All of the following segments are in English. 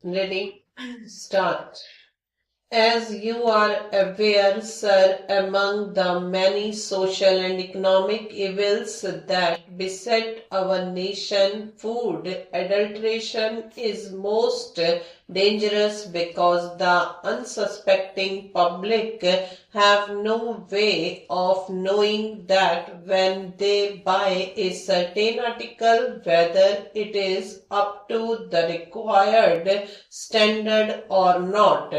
Ready? Start. As you are aware, sir, among the many social and economic evils that beset our nation, food adulteration is most dangerous because the unsuspecting public have no way of knowing that when they buy a certain article, whether it is up to the required standard or not.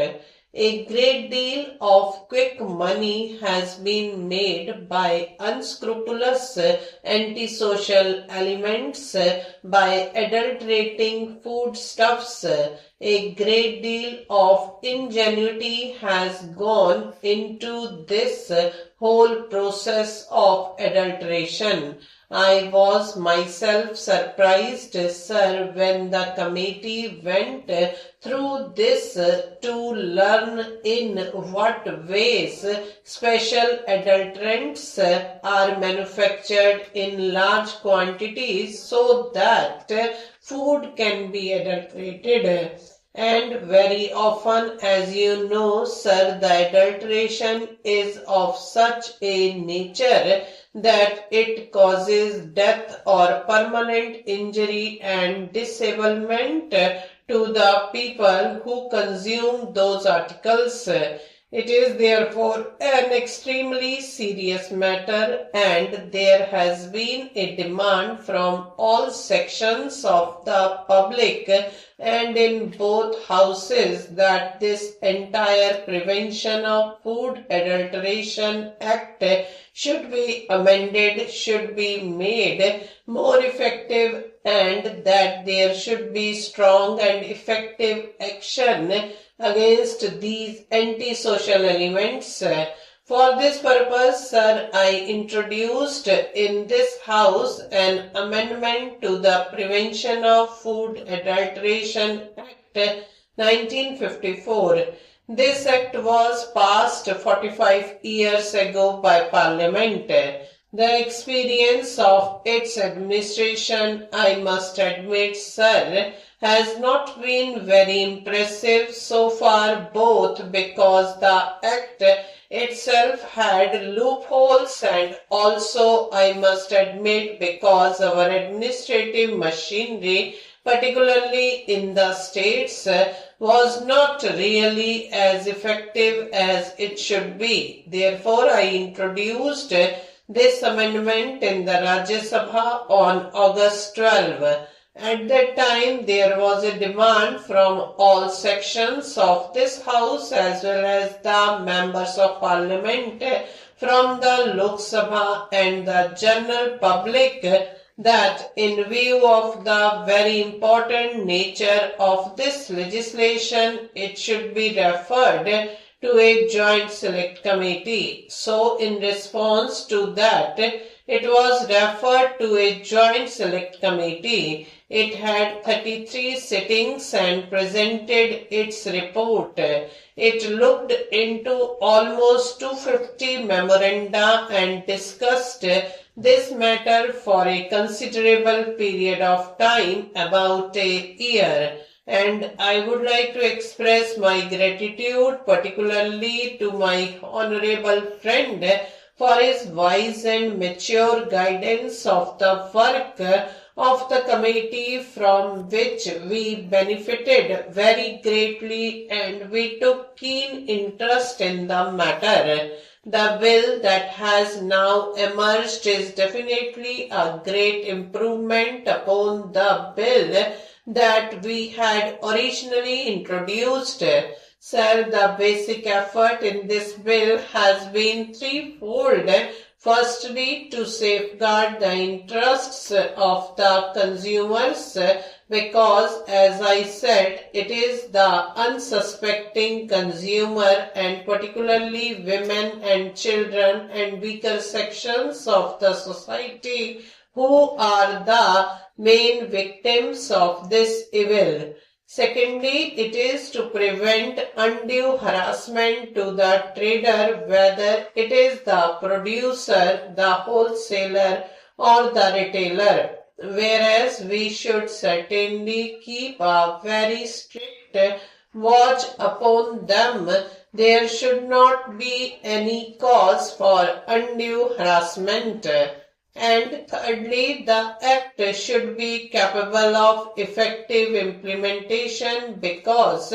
A great deal of quick money has been made by unscrupulous antisocial elements by adulterating foodstuffs. A great deal of ingenuity has gone into this whole process of adulteration. I was myself surprised, sir, when the committee went through this to learn in what ways special adulterants are manufactured in large quantities so that food can be adulterated. And very often, as you know, sir, the adulteration is of such a nature that it causes death or permanent injury and disablement to the people who consume those articles. It is therefore an extremely serious matter, and there has been a demand from all sections of the public and in both houses that this entire Prevention of Food Adulteration Act should be amended, should be made more effective, and that there should be strong and effective action against these antisocial elements. For this purpose, sir, I introduced in this House an amendment to the Prevention of Food Adulteration Act 1954. This act was passed 45 years ago by Parliament. The experience of its administration, I must admit, sir, has not been very impressive so far, both because the Act itself had loopholes and also, I must admit, because our administrative machinery, particularly in the states, was not really as effective as it should be. Therefore, I introduced this amendment in the Rajya Sabha on August 12. At that time, there was a demand from all sections of this House as well as the members of Parliament from the Lok Sabha and the general public that in view of the very important nature of this legislation, it should be referred to a joint select committee. So in response to that, it was referred to a joint select committee. It had 33 sittings and presented its report. It looked into almost 250 memoranda and discussed this matter for a considerable period of time, about a year. And I would like to express my gratitude particularly to my honorable friend for his wise and mature guidance of the work of the committee, from which we benefited very greatly and we took keen interest in the matter. The bill that has now emerged is definitely a great improvement upon the bill that we had originally introduced. Sir, the basic effort in this bill has been threefold. Firstly, to safeguard the interests of the consumers, because, as I said, it is the unsuspecting consumer, and particularly women and children and weaker sections of the society, who are the main victims of this evil. Secondly, it is to prevent undue harassment to the trader, whether it is the producer, the wholesaler, or the retailer. whereas we should certainly keep a very strict watch upon them. There should not be any cause for undue harassment. And thirdly, the Act should be capable of effective implementation because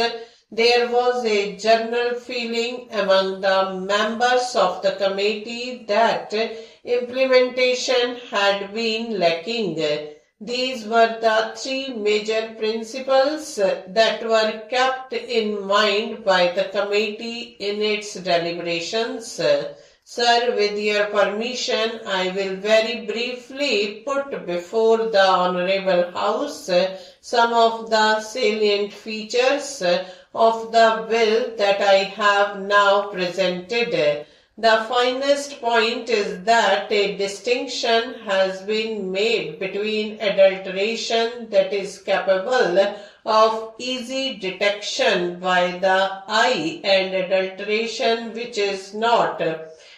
there was a general feeling among the members of the committee that implementation had been lacking. These were the three major principles that were kept in mind by the committee in its deliberations. Sir, with your permission, I will very briefly put before the Honourable House some of the salient features of the bill that I have now presented. The finest point is that a distinction has been made between adulteration that is capable of easy detection by the eye and adulteration which is not.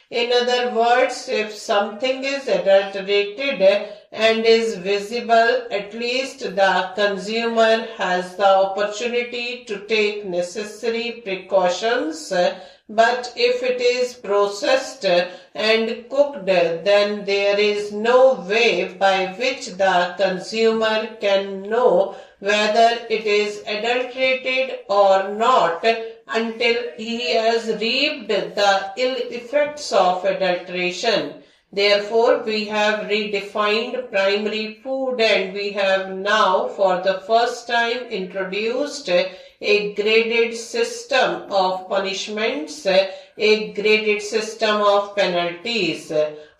In other words, if something is adulterated and is visible, at least the consumer has the opportunity to take necessary precautions. But if it is processed and cooked, then there is no way by which the consumer can know whether it is adulterated or not until he has reaped the ill effects of adulteration. Therefore, we have redefined primary food and we have now for the first time introduced a graded system of punishments, a graded system of penalties.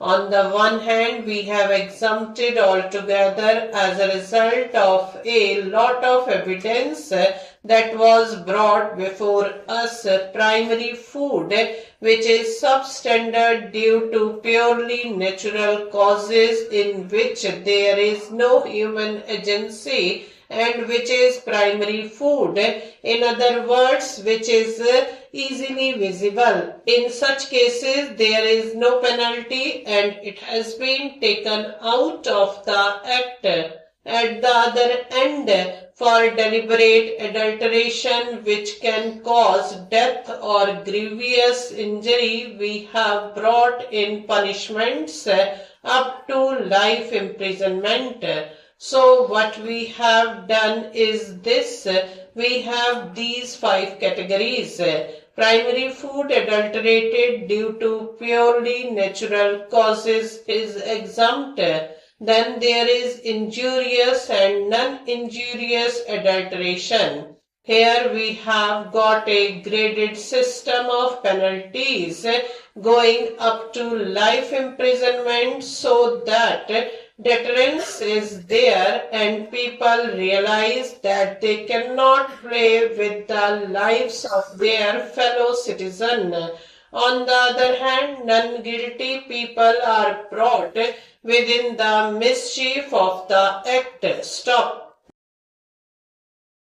On the one hand, we have exempted altogether as a result of a lot of evidence that was brought before us primary food, which is substandard due to purely natural causes in which there is no human agency, and which is primary food, in other words, which is easily visible. In such cases, there is no penalty and it has been taken out of the Act. At the other end, for deliberate adulteration which can cause death or grievous injury, we have brought in punishments up to life imprisonment. So what we have done is this. We have these 5 categories. Primary food adulterated due to purely natural causes is exempt. Then there is injurious and non-injurious adulteration. Here we have got a graded system of penalties going up to life imprisonment so that deterrence is there and people realize that they cannot play with the lives of their fellow citizen. On the other hand, non-guilty people are brought within the mischief of the Act. Stop.